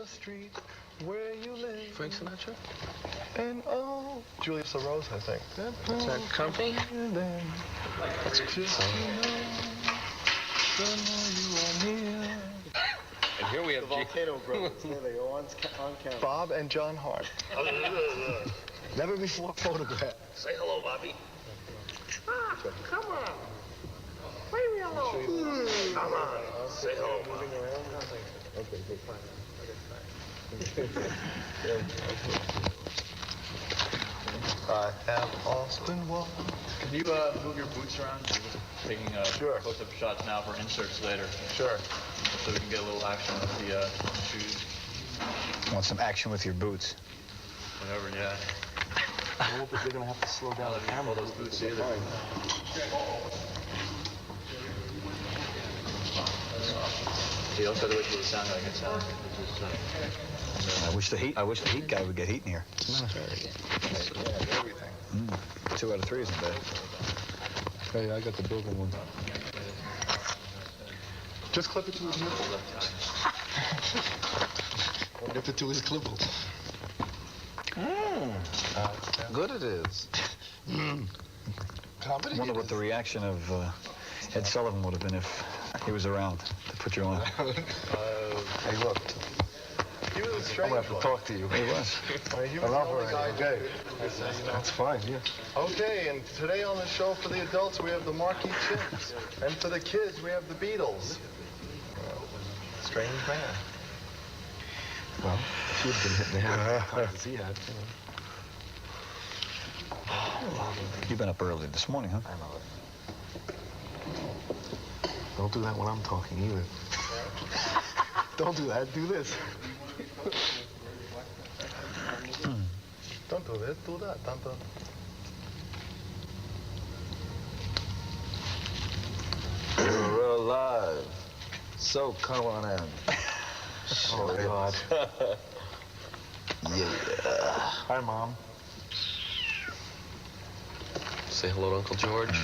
the street where you live. Frank Sinatra? And oh, Julius LaRose, I think. Is that company? It's just, you know, the more you are near. And here we have the Volcano Brothers. There they go on camera. Bob and John Hart. Never before photographed. Say hello, Bobby. Ah, come on. Leave me alone. Come on. Say hello, Bobby. Okay, good, fine. I have Austin Wall. Can you move your boots around? We're taking Sure. close-up shots now for inserts later. Sure. So we can get a little action with the shoes. Want some action with your boots? Whatever, yeah. They're going to have to slow down the camera. Those boots either. You also have to wait till the sound guy gets out. I wish the heat guy would get heat in here. Everything. 2 out of 3 isn't bad. Hey, I got the broken one. Just clip it to his nipple. Clip it to his clipple. Good it is. Comedy. I wonder what the reaction of Ed Sullivan would have been if he was around to put you on. Hey, look. He was a I'm strange going to have one. to talk to you. He was. I mean, he was the only guy Okay. That's fine, yeah. Okay, and today on the show for the adults, we have the Marquee Chimps. And for the kids, we have the Beatles. Strange man. Well, if you'd been hit in the head as times as he had, You've been up early this morning, huh? I know it. Don't do that when I'm talking either. Don't do that. Do this. Don't do this, do that. Don't do. We're alive. So come on in. Oh, God. Yeah. Hi, Mom. Say hello to Uncle George.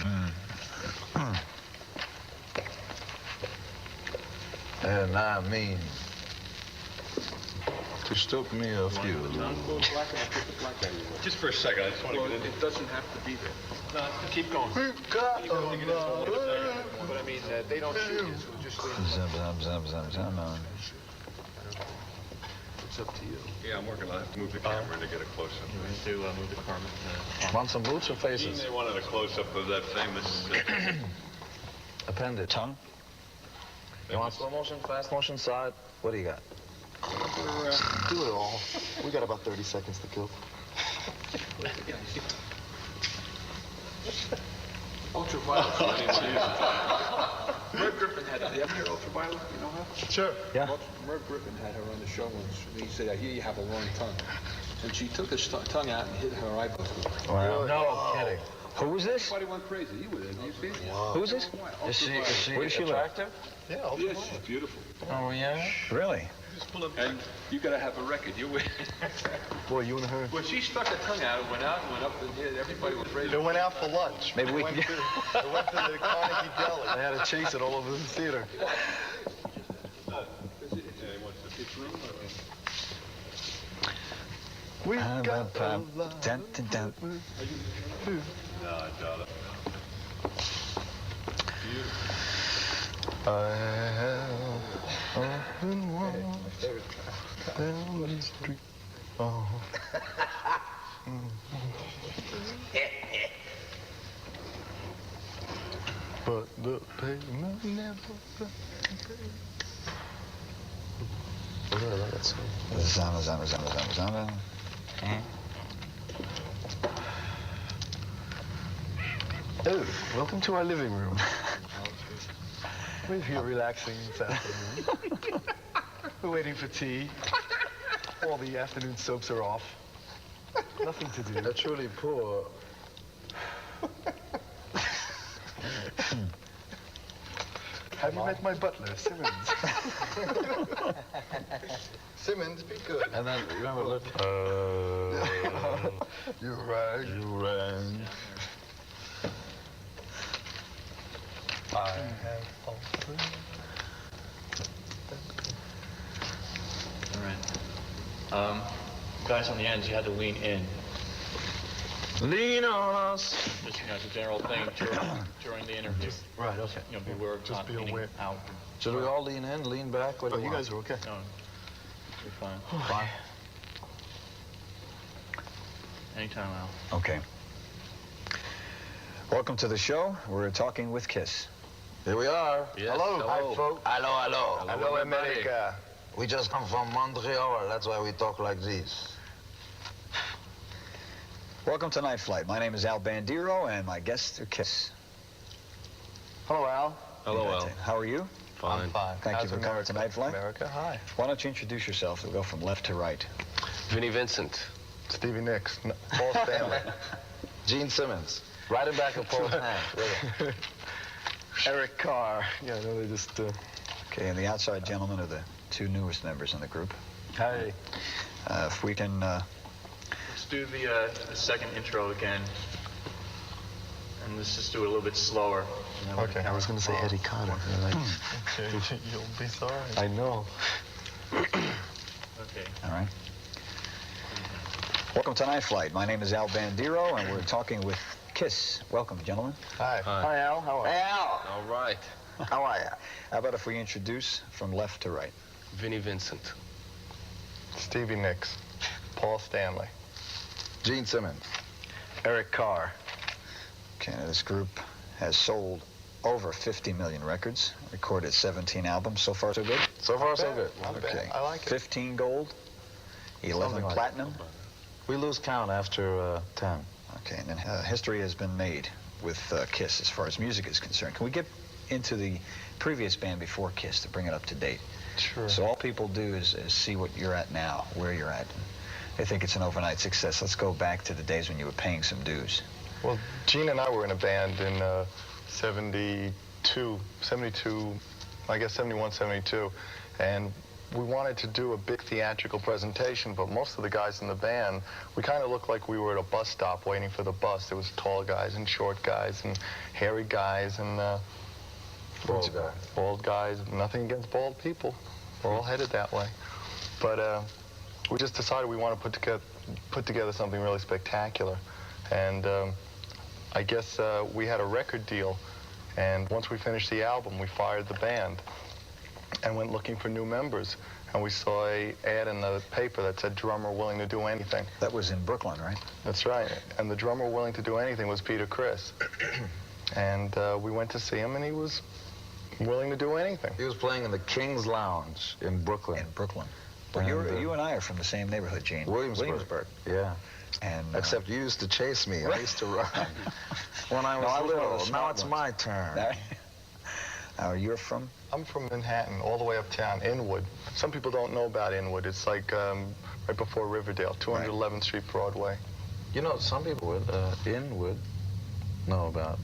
And I mean, to stop me a few. Just for a second, I just want to get in. It doesn't have to be there. No, keep going. We've got But I mean, they don't shoot you, so just leave. It's up to you. Yeah, I'm working on it. I have to move the camera to get a close-up. We have to move the Carmen. Want some boots or faces? They wanted a close-up of that famous... Appendage. Tongue? You want slow motion, fast motion, side? What do you got? Do it all. We got about 30 seconds to kill. Ultraviolet. Merv Griffin had the other ultraviolet, you know her? Sure. Yeah. Merv Griffin had her on the show once. He said, I hear you have a long tongue. And she took her tongue out and hit her eyeball. Wow. No kidding. Who was this? Everybody went crazy. You were there. Did you see it? Wow. Who is this? Is she Where does she live? attractive? Yeah, Yes, she's beautiful. Oh, yeah? Really? And you got to have a record. You win. Boy, you and her. When she stuck her tongue out, it went out and went up and hit. Everybody was ready. They went out for lunch. Maybe we went can to, they went to the Carnegie Deli. They had to chase it all over the theater. We've got a lot. Dun, dun, dun. No, I doubt it. I have often walked down the street. Oh. But the pavement never. Zama. Oh, welcome to our living room. We're here relaxing this afternoon. We're waiting for tea. All the afternoon soaps are off. Nothing to do. They're truly poor. Have you met my butler, Simmons? Simmons, be good. And then, remember, look. You rang. You rang. I have often. All right. Guys on the ends, you had to lean in. Lean on us. Just, it's a general thing during the interview. Right, okay. Beware of Just be leaning aware. out. Should we all lean in, lean back? What do You guys are okay. No, you're fine. Fine. Anytime, Al. Okay. Welcome to the show. We're talking with Kiss. Here we are. Yes, Hello. Hi, folks. Hello. Hello, America. We just come from Montreal, that's why we talk like this. Welcome to Night Flight. My name is Al Bandiro, and my guests are Kiss. Hello, Al. Hello, Al. How are you? Fine. I'm fine. Thank How's you for coming America? to Night Flight. America, hi. Why don't you introduce yourself? We'll go from left to right. Vinnie Vincent. Stevie Nicks. Paul Stanley. Gene Simmons. Right in back of Paul's hand. Eric Carr. Yeah, no, they just... Okay, and the outside gentlemen are the two newest members in the group. Hey. If we can... Let's do the second intro again. And let's just do it a little bit slower. Okay, I was going to say Eddie Carter. You'll be sorry. I know. Okay. All right. Welcome to Night Flight. My name is Al Bandiro, and we're talking with Kiss. Welcome, gentlemen. Hi. Hi, Al. How are you? Hey, Al. All right. How are you? How about if we introduce from left to right? Vinnie Vincent. Stevie Nicks. Paul Stanley. Gene Simmons. Eric Carr. Okay, now this group has sold over 50 million records, recorded 17 albums. So far, so good? So far, so good. Not Okay. bad. I like it. 15 gold, 11 Something like platinum. We lose count after 10. Okay, and then history has been made with Kiss as far as music is concerned. Can we get into the previous band before Kiss to bring it up to date? Sure. So all people do is see what you're at now, where you're at. They think it's an overnight success. Let's go back to the days when you were paying some dues. Well, Gene and I were in a band in 72, I guess 71, 72, and we wanted to do a big theatrical presentation, but most of the guys in the band, we kind of looked like we were at a bus stop waiting for the bus. There was tall guys and short guys and hairy guys and bald guys. Nothing against bald people. We're all headed that way. But we just decided we want to put together something really spectacular. And I guess we had a record deal, and once we finished the album, we fired the band and went looking for new members. And we saw an ad in the paper that said drummer willing to do anything. That was in Brooklyn, right? That's right. And the drummer willing to do anything was Peter Criss. And we went to see him, and he was willing to do anything. He was playing in the King's Lounge in Brooklyn. In Brooklyn. But you and I are from the same neighborhood, Gene. Williamsburg. Yeah. And Except you used to chase me. I used to run when I was little. Now it's my turn. You're from? I'm from Manhattan, all the way uptown, Inwood. Some people don't know about Inwood. It's like right before Riverdale, 211th Street, Broadway. You know, some people would know about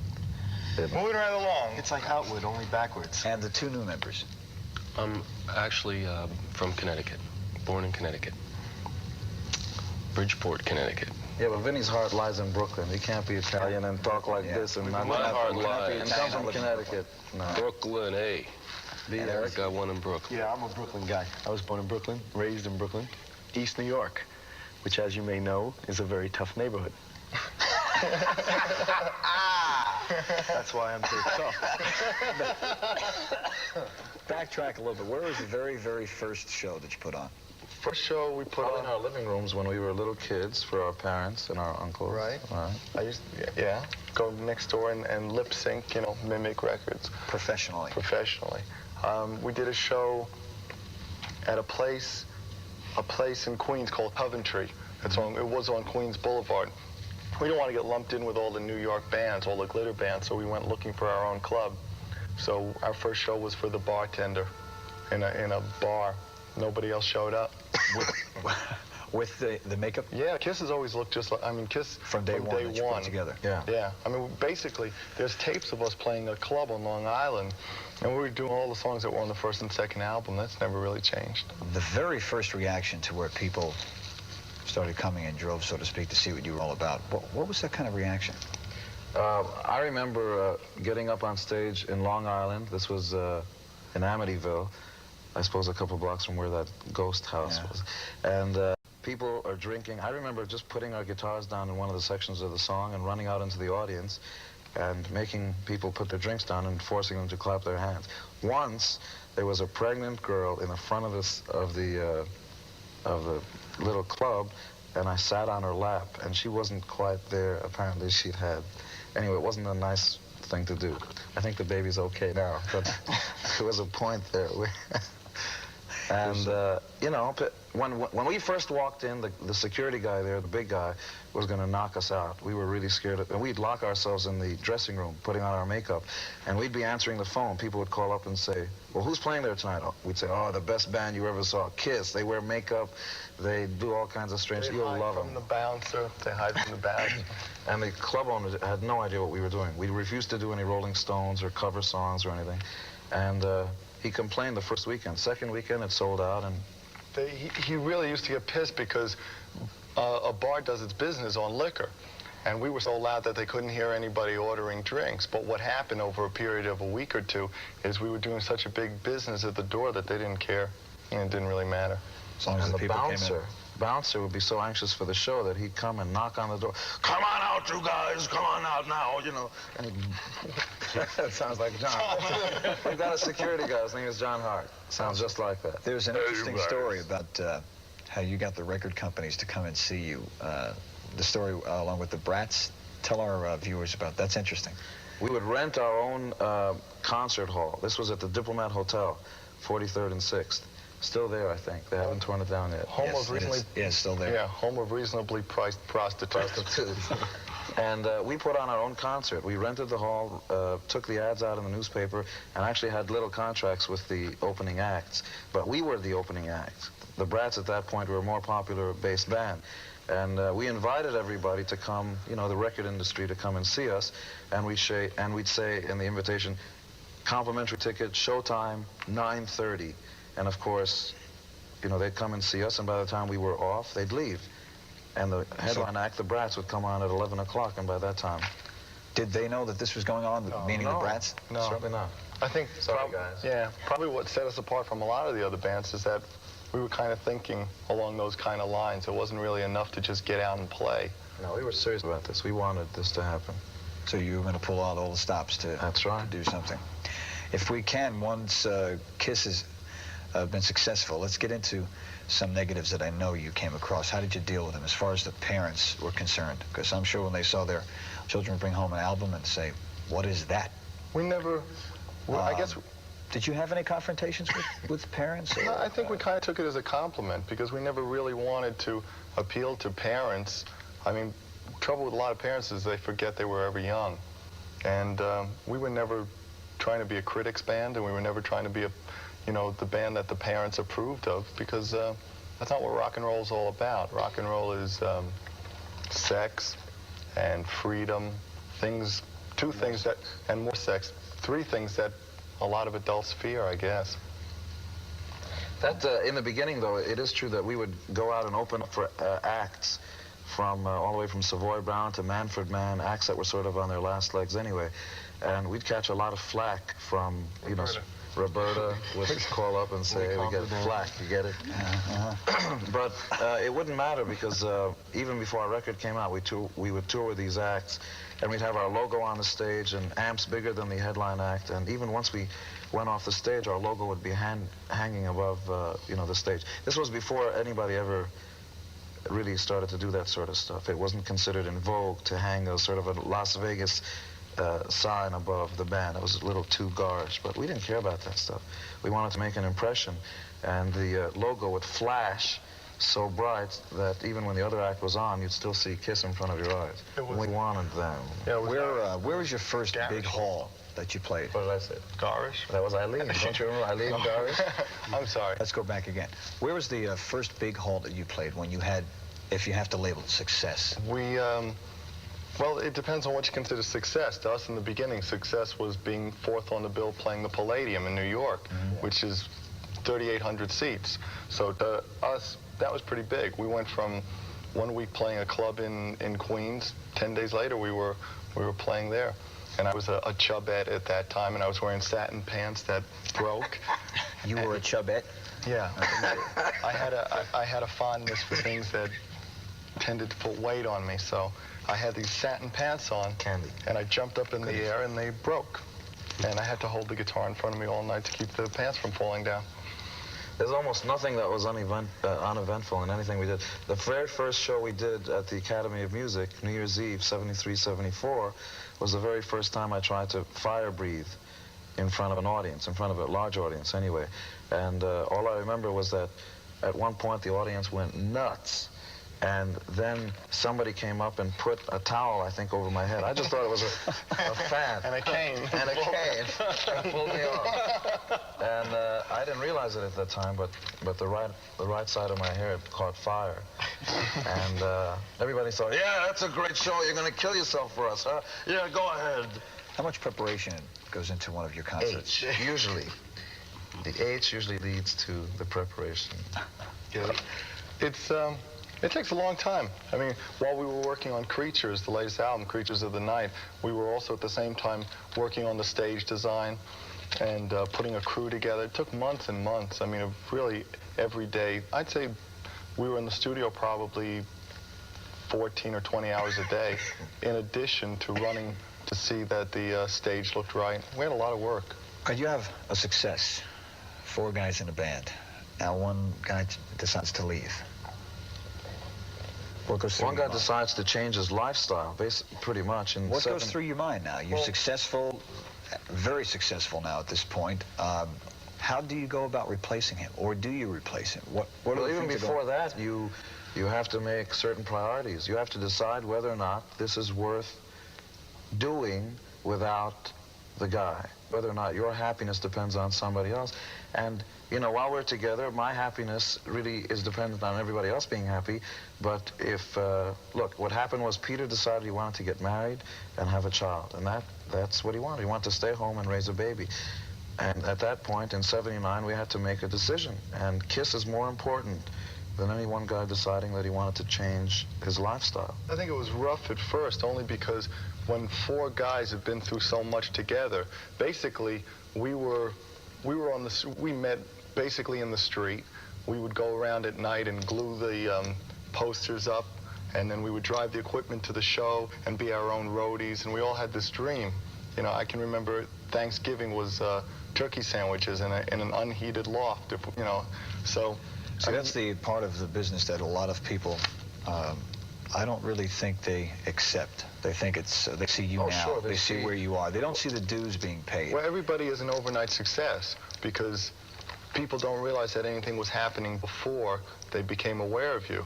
it. Moving right along. It's like Outwood, only backwards. And the two new members. I'm actually from Connecticut. Born in Connecticut. Bridgeport, Connecticut. Yeah, but Vinny's heart lies in Brooklyn. He can't be Italian and talk like this and not My heart and lies. come from Connecticut. No. Brooklyn, hey. I got one in Brooklyn. Yeah, I'm a Brooklyn guy. I was born in Brooklyn, raised in Brooklyn, East New York, which, as you may know, is a very tough neighborhood. That's why I'm so tough. Backtrack a little bit. Where was the very, very first show that you put on? First show we put Probably on in our living rooms when we were little kids for our parents and our uncles. Right. Right. I used to, go next door and lip sync, mimic records. Professionally. We did a show at a place in Queens called Coventry. It was on Queens Boulevard. We didn't want to get lumped in with all the New York bands, all the glitter bands, so we went looking for our own club. So our first show was for the bartender in a bar. Nobody else showed up. With the makeup? Yeah, Kiss has always looked just like, Kiss From day one that you put together. Yeah. Yeah, basically, there's tapes of us playing a club on Long Island, and we were doing all the songs that were on the first and second album. That's never really changed. The very first reaction to where people started coming in droves, so to speak, to see what you were all about, what was that kind of reaction? I remember getting up on stage in Long Island. This was in Amityville, I suppose a couple blocks from where that ghost house was. And people are drinking. I remember just putting our guitars down in one of the sections of the song and running out into the audience and making people put their drinks down and forcing them to clap their hands. Once, there was a pregnant girl in the front of the little club, and I sat on her lap, and she wasn't quite there. Apparently, she'd had... Anyway, it wasn't a nice thing to do. I think the baby's okay now, but there was a point there. And, you know, when we first walked in, the security guy there, the big guy, was going to knock us out. We were really scared. And we'd lock ourselves in the dressing room, putting on our makeup, and we'd be answering the phone. People would call up and say, well, who's playing there tonight? We'd say, oh, the best band you ever saw, Kiss. They wear makeup. They do all kinds of strange... You'll love them. They hide from the bouncer. They hide from the bouncer. And the club owner had no idea what we were doing. We refused to do any Rolling Stones or cover songs or anything. And he complained the first weekend. Second weekend, it sold out, and... He really used to get pissed because a bar does its business on liquor. And we were so loud that they couldn't hear anybody ordering drinks. But what happened over a period of a week or two is we were doing such a big business at the door that they didn't care, and it didn't really matter. As long as the people came in. Bouncer would be so anxious for the show that he'd come and knock on the door. Come on out, you guys. Come on out now, you know. And that sounds like John. We've got a security guy. His name is John Hart. Sounds just like that. There's an interesting story about how you got the record companies to come and see you. The story along with the Brats. Tell our viewers about that. That's interesting. We would rent our own concert hall. This was at the Diplomat Hotel, 43rd and 6th. Still there, I think. They haven't torn it down yet. Home of reasonably... Yeah, still there. Yeah, home of reasonably priced prostitutes. And we put on our own concert. We rented the hall, took the ads out in the newspaper, and actually had little contracts with the opening acts. But we were the opening acts. The Brats at that point were a more popular bass band. And we invited everybody to come, you know, the record industry to come and see us. And we'd say in the invitation, complimentary ticket, showtime, 9:30. And of course, you know, they'd come and see us, and by the time we were off, they'd leave. And the headline act, the Brats, would come on at 11 o'clock, and by that time... Did they know that this was going on, meaning the Brats? No, certainly not. I think, sorry, guys. Yeah, probably what set us apart from a lot of the other bands is that we were kind of thinking along those kind of lines. It wasn't really enough to just get out and play. No, we were serious about this. We wanted this to happen. So you were going to pull out all the stops to, That's right. to do something. If we can, once Kiss has been successful, let's get into some negatives that I know you came across. How did you deal with them as far as the parents were concerned? Because I'm sure when they saw their children bring home an album and say, what is that? We never, well, I guess... Did you have any confrontations with parents? Or, no, I think we kind of took it as a compliment because we never really wanted to appeal to parents. I mean, trouble with a lot of parents is they forget they were ever young. And we were never trying to be a critics band, and we were never trying to be a, you know, the band that the parents approved of, because that's not what rock and roll is all about. Rock and roll is sex and freedom, things, two things that, and more sex, three things that a lot of adults fear, I guess. That, in the beginning, though, it is true that we would go out and open up for acts from all the way from Savoy Brown to Manfred Mann, acts that were sort of on their last legs anyway. And we'd catch a lot of flack from, you know, Roberta would call up and say, hey, we get flack, you get it? But it wouldn't matter because even before our record came out, we would tour with these acts, and we'd have our logo on the stage and amps bigger than the headline act. And even once we went off the stage, our logo would be hanging above, you know, the stage. This was before anybody ever really started to do that sort of stuff. It wasn't considered in vogue to hang a sort of a Las Vegas sign above the band. It was a little too garish, but we didn't care about that stuff. We wanted to make an impression, and the logo would flash so bright that even when the other act was on, you'd still see Kiss in front of your eyes. We wanted them. Yeah, where was your first big hall that you played? What did I say? Garish? That was Eileen. Don't you remember Eileen Garish? I'm sorry. Let's go back again. Where was the first big hall that you played when you had, if you have to label it, success? We, well, it depends on what you consider success. To us in the beginning, success was being fourth on the bill playing the Palladium in New York, which is 3,800 seats. So to us, that was pretty big. We went from 1 week playing a club in Queens. 10 days later, we were playing there. And I was a chubette at that time, and I was wearing satin pants that broke. You were a chubette? Yeah. I had a fondness for things that tended to put weight on me, so I had these satin pants on. Candy. And I jumped up in the air and they broke. And I had to hold the guitar in front of me all night to keep the pants from falling down. There's almost nothing that was uneventful in anything we did. The very first show we did at the Academy of Music, New Year's Eve, 73, 74, was the very first time I tried to fire breathe in front of an audience, in front of a large audience anyway. And all I remember was that at one point the audience went nuts. And then somebody came up and put a towel, I think, over my head. I just thought it was a fan. And a cane. And a cane. And pulled me off. And I didn't realize it at that time, but the right side of my hair had caught fire. And everybody thought, yeah, that's a great show. You're going to kill yourself for us, huh? Yeah, go ahead. How much preparation goes into one of your concerts? H, usually. The H usually leads to the preparation. Yeah. It takes a long time. I mean, while we were working on Creatures, the latest album, Creatures of the Night, we were also at the same time working on the stage design and putting a crew together. It took months and months. I mean, really every day. I'd say we were in the studio probably 14 or 20 hours a day, in addition to running to see that the stage looked right. We had a lot of work. You have a success, 4 guys in a band. Now one guy decides to leave. What goes through One your guy mind? decides to change his lifestyle, pretty much. And What goes through your mind now? You're successful, very successful now at this point. How do you go about replacing him, or do you replace him? What are Well, the even things that before go- that, you have to make certain priorities. You have to decide whether or not this is worth doing without the guy, whether or not your happiness depends on somebody else. And, you know, while we're together, my happiness really is dependent on everybody else being happy. But if, look, what happened was Peter decided he wanted to get married and have a child. And that's what he wanted. He wanted to stay home and raise a baby. And at that point, in 79, we had to make a decision. And Kiss is more important than any one guy deciding that he wanted to change his lifestyle. I think it was rough at first, only because when 4 guys have been through so much together, basically we met basically in the street. We would go around at night and glue the posters up, and then we would drive the equipment to the show and be our own roadies, and we all had this dream. You know, I can remember Thanksgiving was turkey sandwiches in an unheated loft, you know, so. See, that's the part of the business that a lot of people, I don't really think they accept. They think it's, they see you now, Sure, they see where you are. They don't see the dues being paid. Well, everybody is an overnight success because people don't realize that anything was happening before they became aware of you.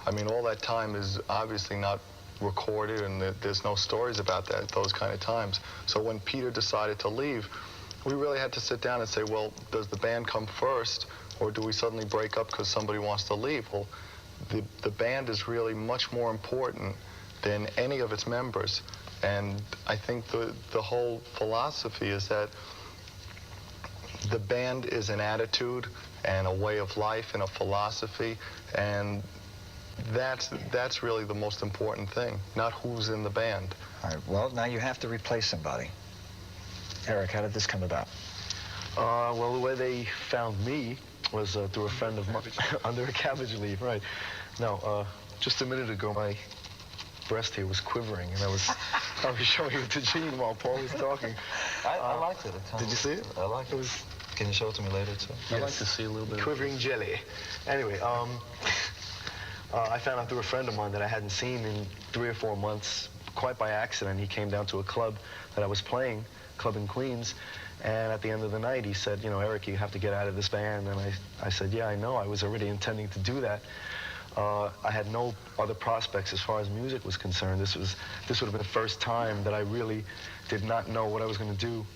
I mean, all that time is obviously not recorded, and there's no stories about those kind of times. So when Peter decided to leave, we really had to sit down and say, well, does the band come first, or do we suddenly break up because somebody wants to leave? Well, the band is really much more important than any of its members. And I think the whole philosophy is that the band is an attitude and a way of life and a philosophy, and that's really the most important thing, not who's in the band. All right, well, now you have to replace somebody. Eric, how did this come about? Well, the way they found me was through a friend of mine under a cabbage leaf, right? No, just a minute ago, my breast here was quivering, and I was showing it to Gene while Paul was talking. I liked it. Did you see it? I liked it. Can you show it to me later, too? Yes. I'd like to see a little bit. Quivering jelly. Anyway, I found out through a friend of mine that I hadn't seen in 3 or 4 months, quite by accident. He came down to a club that I was playing, club in Queens, and at the end of the night he said, you know, Eric, you have to get out of this band. And I said, yeah, I know. I was already intending to do that. I had no other prospects as far as music was concerned. This would have been the first time that I really did not know what I was going to do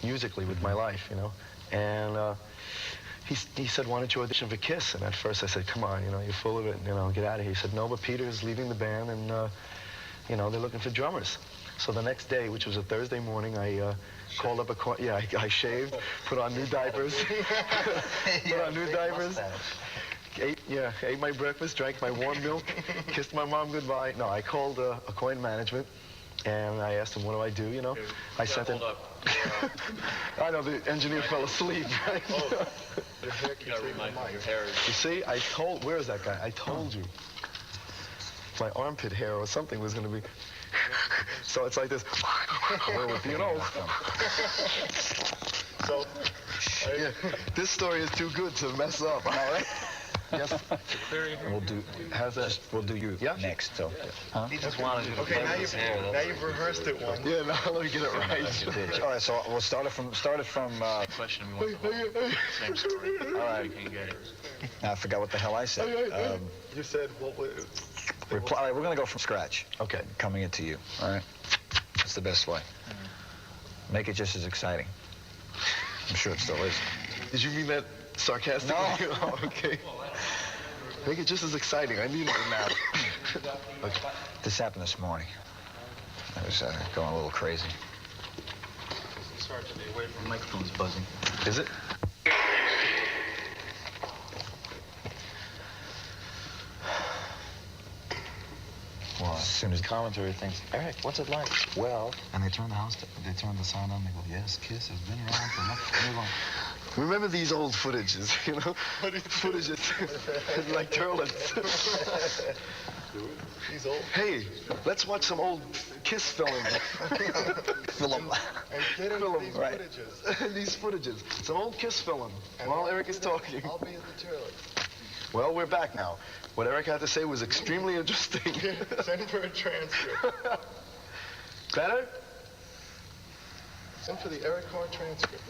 musically with my life, you know. And he said, why don't you audition for Kiss? And at first I said, come on, you know, you're full of it, you know, get out of here. He said, no, but Peter's leaving the band, and, you know, they're looking for drummers. So the next day, which was a Thursday morning, I called up I shaved, put on new diapers, ate my breakfast, drank my warm milk, kissed my mom goodbye. No, I called Acquaint Management, And I asked him, what do I do, you know? I sent him. Hold up. I know, the engineer fell asleep, right? Your hair keeps leaving my mind. Your hair is... You see, where is that guy? I told you. My armpit hair or something was going to be... So it's like this. Where would you know? So, yeah, this story is too good to mess up, all right? Yes. We'll do you next. So, huh? He just wanted you to play with his hair. Now you've rehearsed it once. Yeah, now let me get it right. All right, so we'll start it from. Question we want the same story. All right. You can get it. I forgot what the hell I said. You said, well, All right, we're gonna go from scratch. Okay. Coming into you. All right. That's the best way. Make it just as exciting. I'm sure it still is. Did you mean that sarcastically? No. Oh, okay. Make it just as exciting. I need it now. Okay. This happened this morning. I was going a little crazy. It's hard to stay away from microphones buzzing. Is it? Well, as soon as the commentary thinks, Eric, what's it like? Well, and they turn the sound on, they go, yes, Kiss has been around for much. And they're going, Remember these old footages, you know? Footages like turlets. he's old. Hey, let's watch some old Kiss film. And get into these right. footages. These footages. Some old Kiss film. While Eric is talking. I'll be at the toilet. Well, we're back now. What Eric had to say was extremely interesting. Send for a transcript. Better? Send for the Eric Carr transcript.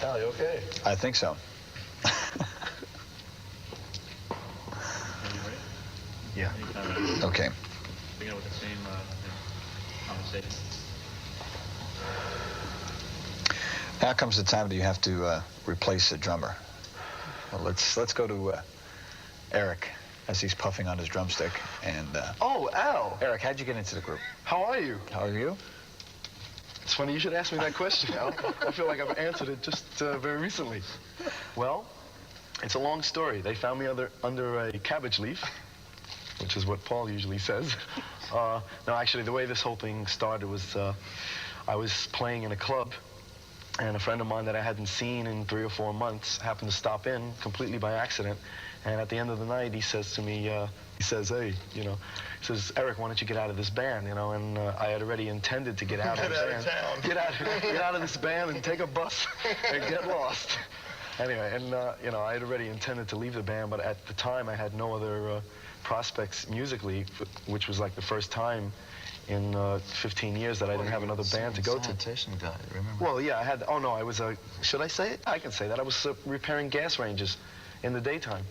Al, you okay? I think so. Yeah. Okay. Begin with the same conversation. Now comes the time that you have to replace the drummer. Well, let's go to Eric as he's puffing on his drumstick. And Oh, Al. Eric, how'd you get into the group? How are you? How are you? It's funny you should ask me that question, Al. I feel like I've answered it just very recently. Well, it's a long story. They found me under a cabbage leaf, which is what Paul usually says. No, actually, the way this whole thing started was I was playing in a club, and a friend of mine that I hadn't seen in 3 or 4 months happened to stop in completely by accident. And at the end of the night, he says to me, he says, hey, you know, he says, Eric, why don't you get out of this band, you know? And I had already intended to get out of the band. Get out of this band and take a bus and get lost. Anyway, and, you know, I had already intended to leave the band, but at the time I had no other prospects musically, which was like the first time in 15 years that I didn't have another band to go to. Sanitation guy, remember? Well, yeah, I had, oh no, I was, should I say it? I can say that. I was repairing gas ranges in the daytime.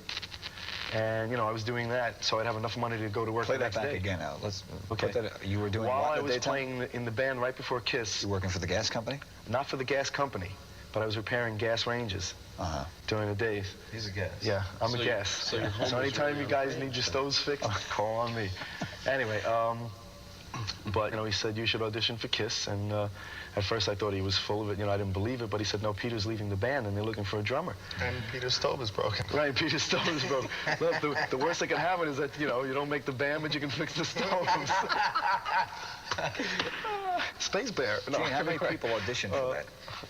And, you know, I was doing that so I'd have enough money to go to work Play the that next back day. again, Al. Let's Okay. put that. You were doing While what I in the was daytime? playing in the band right before Kiss, You working for the gas company? not for the gas company, but I was repairing gas ranges Uh-huh. during the days. He's a guest. Yeah, I'm So a you- gas. so you're So homeless anytime right you now. guys need your stoves fixed, call on me. Anyway, but, you know, he said, you should audition for Kiss. And at first I thought he was full of it. You know, I didn't believe it. But he said, no, Peter's leaving the band and they're looking for a drummer. And Peter's stove is broken. Right, Peter's stove is broken. Look, the worst that can happen is that, you know, you don't make the band, but you can fix the stoves. Space Bear. No, Gene, how many people auditioned for that?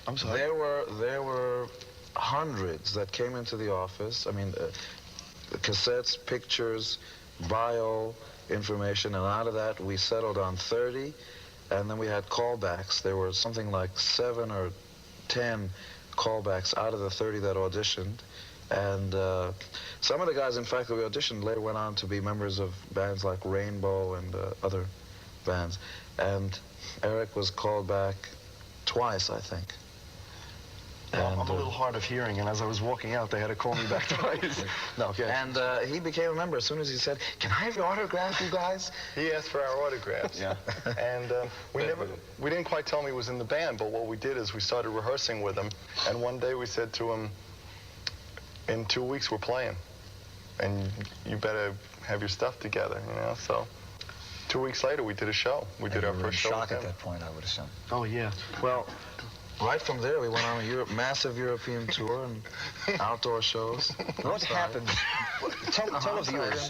I'm sorry. There were hundreds that came into the office. I mean, cassettes, pictures, bio information, and out of that we settled on 30, and then we had callbacks. There were something like 7 or 10 callbacks out of the 30 that auditioned, and some of the guys, in fact, that we auditioned later went on to be members of bands like Rainbow and other bands, and Eric was called back twice, I think. I'm a little hard of hearing, and as I was walking out, they had to call me back twice. No, okay. And he became a member as soon as he said, "Can I have your autograph, you guys?" He asked for our autographs. Yeah. And we didn't quite tell him he was in the band, but what we did is we started rehearsing with him, and one day we said to him, in 2 weeks we're playing, and you better have your stuff together, you know, so 2 weeks later we did a show. We did our You were in first show with shock him. at that point, I would assume. Oh, yeah. Well, Right from there, we went on a massive European tour and outdoor shows. What happens? Tell the viewers,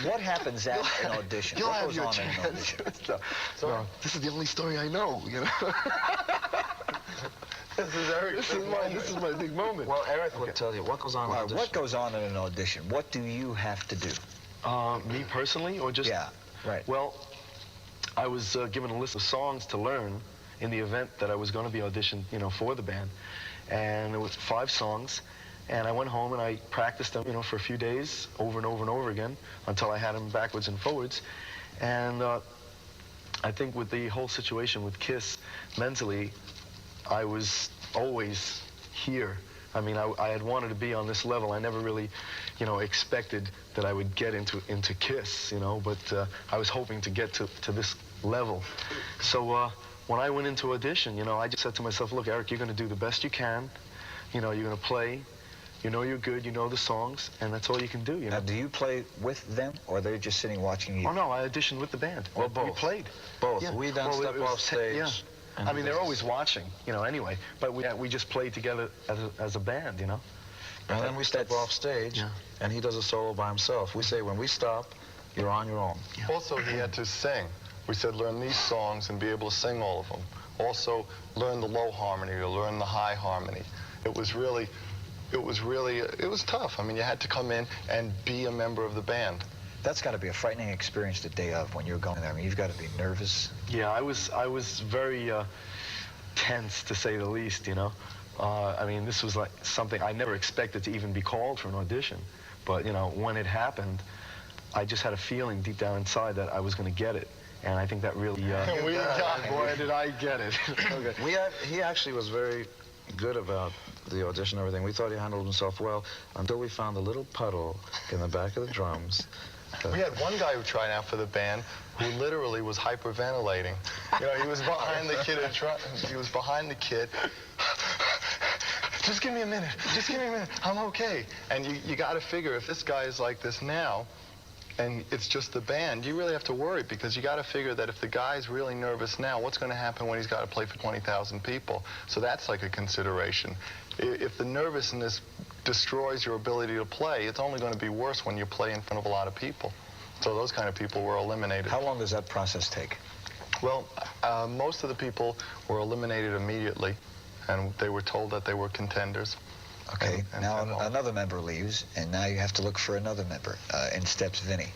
what happens at an audition? You'll What have goes your on in an chance. audition? No, this is the only story I know, you know. This is Eric's This is my big moment. Well, Eric will tell you what goes on. All right, in an what audition. goes on in an audition? What do you have to do? Me personally, or just... Yeah, right. Well, I was given a list of songs to learn in the event that I was going to be auditioned, you know, for the band. And it was 5 songs. And I went home and I practiced them, you know, for a few days, over and over and over again, until I had them backwards and forwards. And I think with the whole situation with KISS, mentally, I was always here. I mean, I had wanted to be on this level. I never really, you know, expected that I would get into KISS, you know, but I was hoping to get to this level. So when I went into audition, you know, I just said to myself, look, Eric, you're going to do the best you can. You know, you're going to play. You know you're good. You know the songs, and that's all you can do, you know. Now, do you play with them, or they're just sitting watching you? Oh, no, I auditioned with the band. Well, We both. played. Both. Yeah. We then Well, step it was off stage. Yeah. and I mean, they're this- always watching, you know, anyway. But we just played together as a band, you know. And then we step off stage, Yeah. and he does a solo by himself. We say, when we stop, you're on your own. Also, he had to sing. We said learn these songs and be able to sing all of them. Also, learn the low harmony or learn the high harmony. It was tough. I mean, you had to come in and be a member of the band. That's got to be a frightening experience the day of when you're going there. I mean, you've got to be nervous. Yeah, I was very tense, to say the least, you know. I mean, this was like something I never expected to even be called for an audition. But, you know, when it happened, I just had a feeling deep down inside that I was going to get it. And I think that really... We got it. Boy, did I get it. Okay. He actually was very good about the audition and everything. We thought he handled himself well until we found a little puddle in the back of the drums. We had one guy who tried out for the band who literally was hyperventilating. You know, he was behind the kid. He was behind the kid. Just give me a minute. Just give me a minute. I'm okay. And you got to figure if this guy is like this now, and it's just the band, you really have to worry because you got to figure that if the guy's really nervous now, what's going to happen when he's got to play for 20,000 people? So that's like a consideration. If the nervousness destroys your ability to play, it's only going to be worse when you play in front of a lot of people. So those kind of people were eliminated. How long does that process take? Well, most of the people were eliminated immediately, and they were told that they were contenders. Okay, And now sent home. another member leaves, and now you have to look for another member. In steps Vinnie.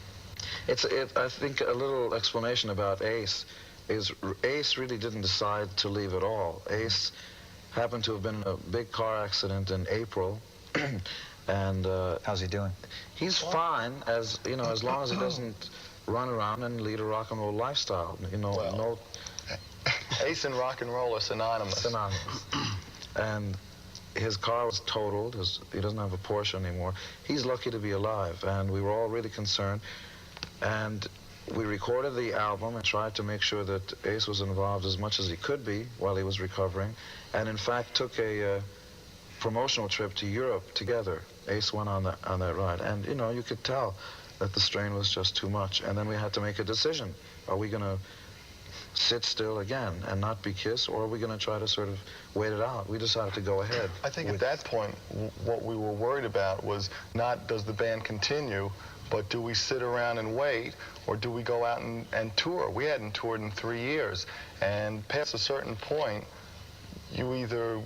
I think a little explanation about Ace is Ace really didn't decide to leave at all. Ace happened to have been in a big car accident in April, and How's he doing? he's fine as you know, as long as he doesn't run around and lead a rock and roll lifestyle. You know, Well, no Ace and rock and roll are synonymous. synonymous. And his car was totaled. He doesn't have a Porsche anymore. He's lucky to be alive, and we were all really concerned. And we recorded the album and tried to make sure that Ace was involved as much as he could be while he was recovering, and in fact took a promotional trip to Europe together. Ace went on that ride, and you know, you could tell that the strain was just too much. And then we had to make a decision: are we going to sit still again and not be KISS, or are we going to try to sort of wait it out? We decided to go ahead. I think at that point, what we were worried about was not does the band continue, but do we sit around and wait, or do we go out and tour? We hadn't toured in 3 years, and past a certain point, you either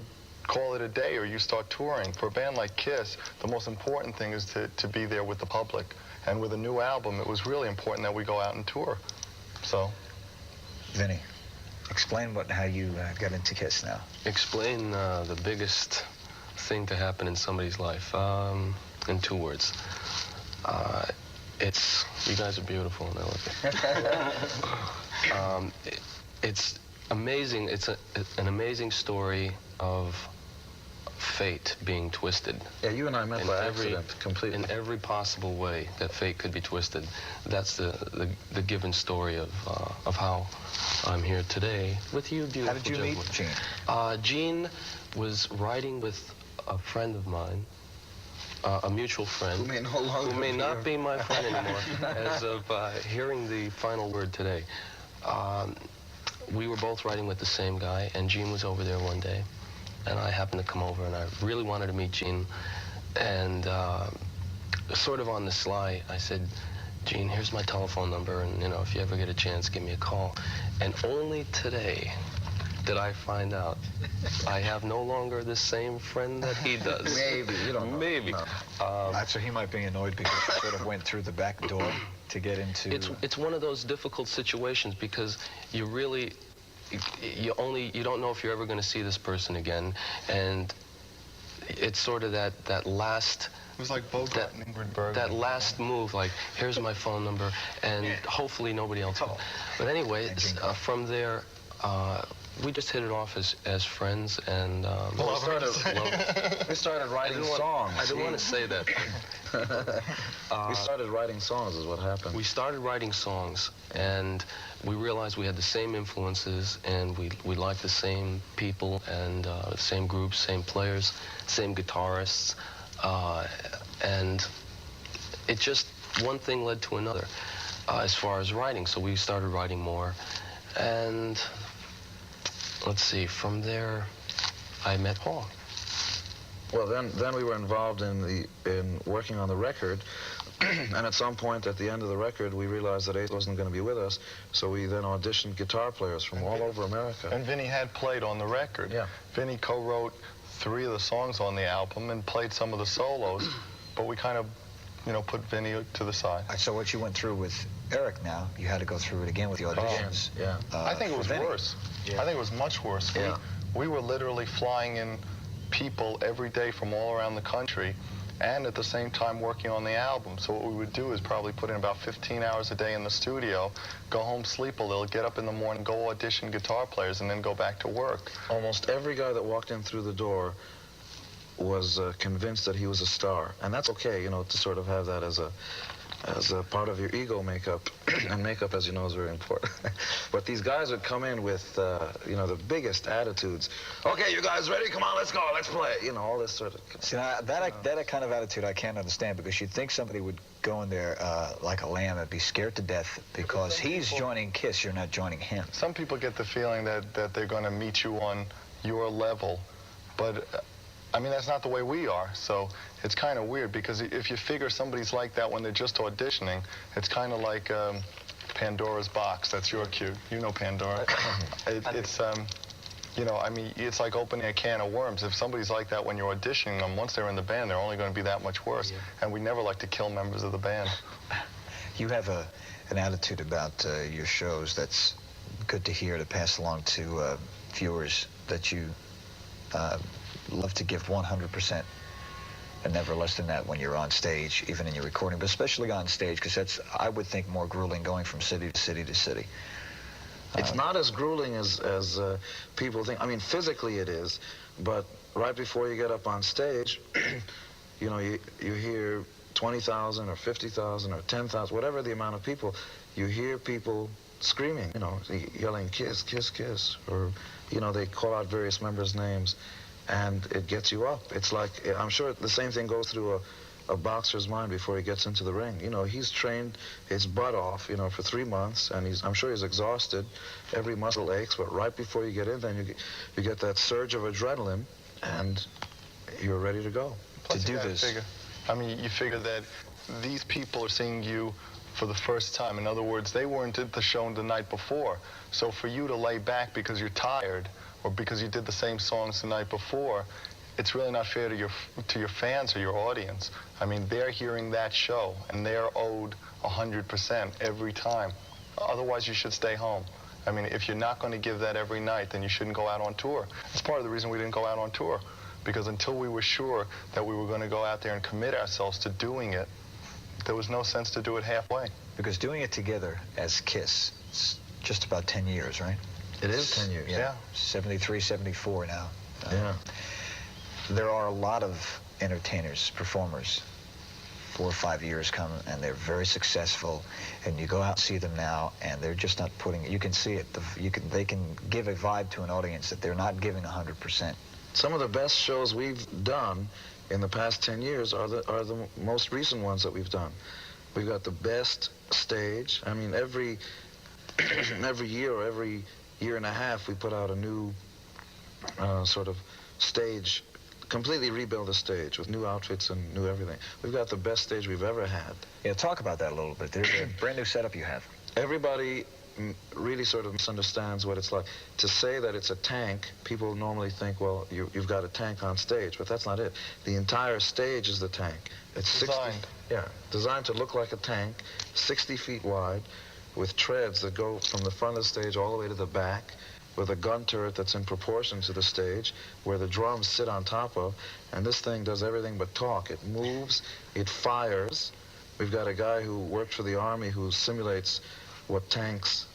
call it a day or you start touring. For a band like KISS, the most important thing is to be there with the public. And with a new album, it was really important that we go out and tour. So, Vinnie, explain how you got into KISS now. Explain the biggest thing to happen in somebody's life in 2 words. It's, you guys are beautiful and I love you. It's amazing. It's an amazing story of fate being twisted. Yeah, you and I met by accident, completely. In every possible way that fate could be twisted. That's the given story of how I'm here today with you, beautiful How did you gentlemen. meet Gene? Gene was riding with a friend of mine, a mutual friend, Who may no longer who may be not your- be my friend anymore, as of hearing the final word today. We were both riding with the same guy, and Gene was over there one day, and I happened to come over, and I really wanted to meet Gene. And sort of on the sly, I said, Gene, here's my telephone number, and if you ever get a chance, give me a call. And only today did I find out I have no longer the same friend that he does. Maybe, you don't know. Maybe. No. So he might be annoyed because you sort of went through the back door to get into... It's one of those difficult situations because you really, you don't know if you're ever going to see this person again, and it's sort of that last... It was like Bogart and Ingrid Bergman. That last move, like, here's my phone number, and hopefully nobody else will. But anyway, from there, we just hit it off as friends, and we started writing songs. I didn't want to say that. We started writing songs is what happened. We started writing songs, and we realized we had the same influences, and we liked the same people, and the same groups, same players, same guitarists, and it just, one thing led to another as far as writing. So we started writing more, and let's see, from there, I met Paul. Well, then we were involved in working on the record, and at some point at the end of the record, we realized that Ace wasn't going to be with us, so we then auditioned guitar players from all over America. And Vinnie had played on the record. Yeah. Vinnie co-wrote 3 of the songs on the album and played some of the solos, but we kind of, put Vinnie to the side. So what you went through with Eric now, you had to go through it again with the auditions. Yeah. I think it was worse. Yeah. I think it was much worse. Yeah. We were literally flying in people every day from all around the country, and at the same time working on the album. So what we would do is probably put in about 15 hours a day in the studio, go home, sleep a little, get up in the morning, go audition guitar players, and then go back to work. Almost every guy that walked in through the door was convinced that he was a star, and that's okay, to sort of have that as a part of your ego makeup, and makeup, as you know, is very important. But these guys would come in with, the biggest attitudes. Okay, you guys ready? Come on, let's go, let's play. All this sort of... See, now, that kind of attitude I can't understand, because you'd think somebody would go in there like a lamb and be scared to death because he's joining Kiss, you're not joining him. Some people get the feeling that they're going to meet you on your level, but... that's not the way we are, so it's kind of weird, because if you figure somebody's like that when they're just auditioning, it's kind of like Pandora's box. That's your cue. You know Pandora. It's like opening a can of worms. If somebody's like that when you're auditioning them, once they're in the band, they're only going to be that much worse. Yeah. And we never like to kill members of the band. You have an attitude about your shows that's good to hear, to pass along to viewers, that you... love to give 100% and never less than that when you're on stage, even in your recording, but especially on stage, because that's, I would think, more grueling going from city to city to city. It's not as grueling as people think. Physically it is, but right before you get up on stage, you hear 20,000 or 50,000 or 10,000, whatever the amount of people, you hear people screaming, yelling, kiss, kiss, kiss, or, they call out various members' names, and it gets you up. It's like, I'm sure the same thing goes through a boxer's mind before he gets into the ring. He's trained his butt off, for 3 months, and I'm sure he's exhausted. Every muscle aches, but right before you get in, then you get that surge of adrenaline, and you're ready to go. Plus, to do this. You figure that these people are seeing you for the first time. In other words, they weren't at the show the night before. So for you to lay back because you're tired, or because you did the same songs the night before, it's really not fair to your fans or your audience. They're hearing that show, and they're owed 100% every time. Otherwise, you should stay home. If you're not going to give that every night, then you shouldn't go out on tour. That's part of the reason we didn't go out on tour, because until we were sure that we were going to go out there and commit ourselves to doing it, there was no sense to do it halfway. Because doing it together as Kiss, it's just about 10 years, right? It is 10 years. Yeah. 73, 74 now. Yeah. There are a lot of entertainers, performers, 4 or 5 years come, and they're very successful, and you go out and see them now, and they're just not putting it. You can see it. They can give a vibe to an audience that they're not giving 100%. Some of the best shows we've done in the past 10 years are the most recent ones that we've done. We've got the best stage. Every year or every year and a half, we put out a new sort of stage, completely rebuild the stage with new outfits and new everything. We've got the best stage we've ever had. Yeah, talk about that a little bit. There's a brand new setup you have. Everybody really sort of misunderstands what it's like. To say that it's a tank, people normally think, well, you've got a tank on stage, but that's not it. The entire stage is the tank. It's Designed. Designed to look like a tank, 60 feet wide, with treads that go from the front of the stage all the way to the back, with a gun turret that's in proportion to the stage, where the drums sit on top of, and this thing does everything but talk. It moves, it fires. We've got a guy who worked for the Army who simulates what tanks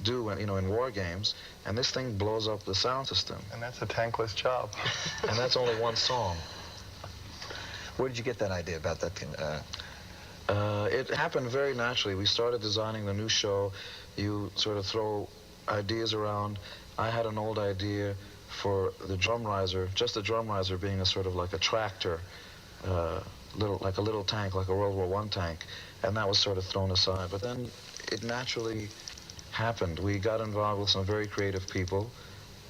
do in war games, and this thing blows up the sound system. And that's a tankless job. And that's only one song. Where did you get that idea about that? It happened very naturally. We started designing the new show. You sort of throw ideas around. I had an old idea for the drum riser, just the drum riser being a sort of like a tractor, like a little tank, like a World War I tank, and that was sort of thrown aside. But then it naturally happened. We got involved with some very creative people,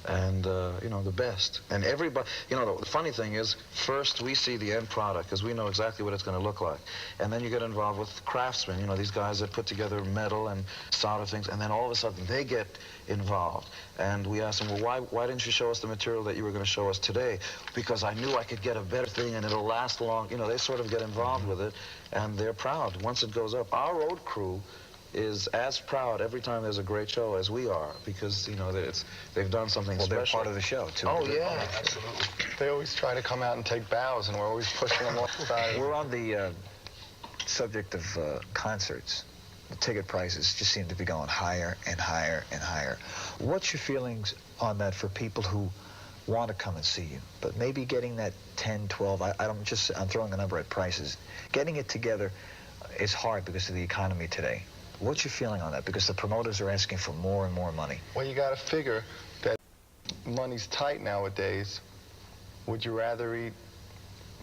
and the best. And everybody, the funny thing is, first we see the end product because we know exactly what it's going to look like, and then you get involved with craftsmen, these guys that put together metal and solder things, and then all of a sudden they get involved, and we ask them, well, why didn't you show us the material that you were going to show us today? Because I knew I could get a better thing and it'll last long. They sort of get involved with it, and they're proud once it goes up. Our road crew is as proud every time there's a great show as we are, because they've done something special. They're part of the show too. Oh yeah, absolutely. They always try to come out and take bows, and we're always pushing them off the side. We're on the subject of concerts. The ticket prices just seem to be going higher and higher and higher. What's your feelings on that for people who want to come and see you, but maybe getting that 10, 12, I'm throwing a number at prices. Getting it together is hard because of the economy today. What's your feeling on that? Because the promoters are asking for more and more money. Well, you got to figure that money's tight nowadays. Would you rather eat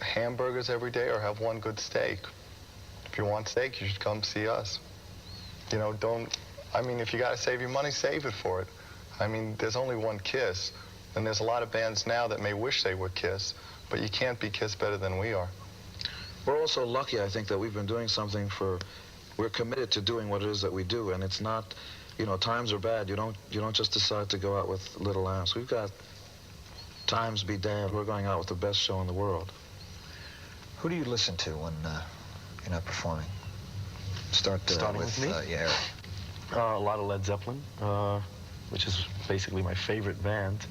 hamburgers every day or have one good steak? If you want steak, you should come see us. If you got to save your money, save it for it. There's only one Kiss, and there's a lot of bands now that may wish they were Kiss, but you can't be Kiss better than we are. We're also lucky, I think, that we've been doing something we're committed to doing what it is that we do, and it's not, times are bad. You don't just decide to go out with little amps. We've got times be damned. We're going out with the best show in the world. Who do you listen to when you're not performing? Starting with me? Eric. A lot of Led Zeppelin, which is basically my favorite band.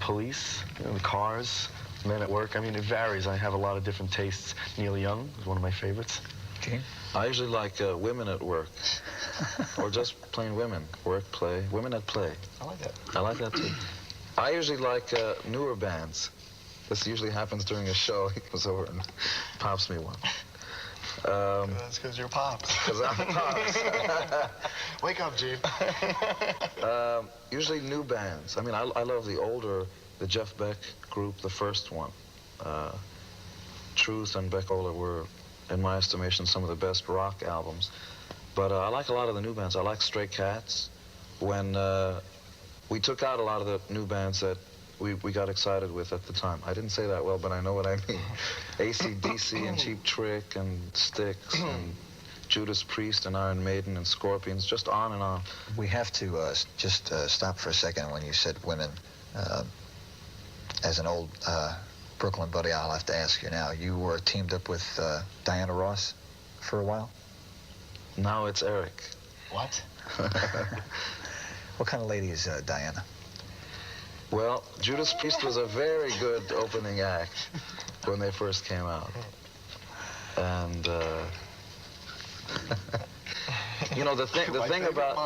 Police, the Cars, Men at Work. It varies. I have a lot of different tastes. Neil Young is one of my favorites. Gene? I usually like women at work, or just plain women. Work, play, women that play. I like that. I like that too. I usually like newer bands. This usually happens during a show. He goes over and pops me one. That's because you're Pops. Because I'm Pops. Wake up, Gene. Usually new bands. I love the Jeff Beck group, the first one. Truth and Beck Ola were, in my estimation, some of the best rock albums. But I like a lot of the new bands. I like Stray Cats. When we took out a lot of the new bands that we got excited with at the time. I didn't say that well, but I know what I mean. AC/DC and Cheap Trick and Styx and Judas Priest and Iron Maiden and Scorpions, just on and on. We have to just stop for a second when you said women. As an old Brooklyn buddy, I'll have to ask you now. You were teamed up with Diana Ross for a while? Now it's Eric. What? What kind of lady is Diana? Well, Judas Priest was a very good opening act when they first came out. And, the thing about...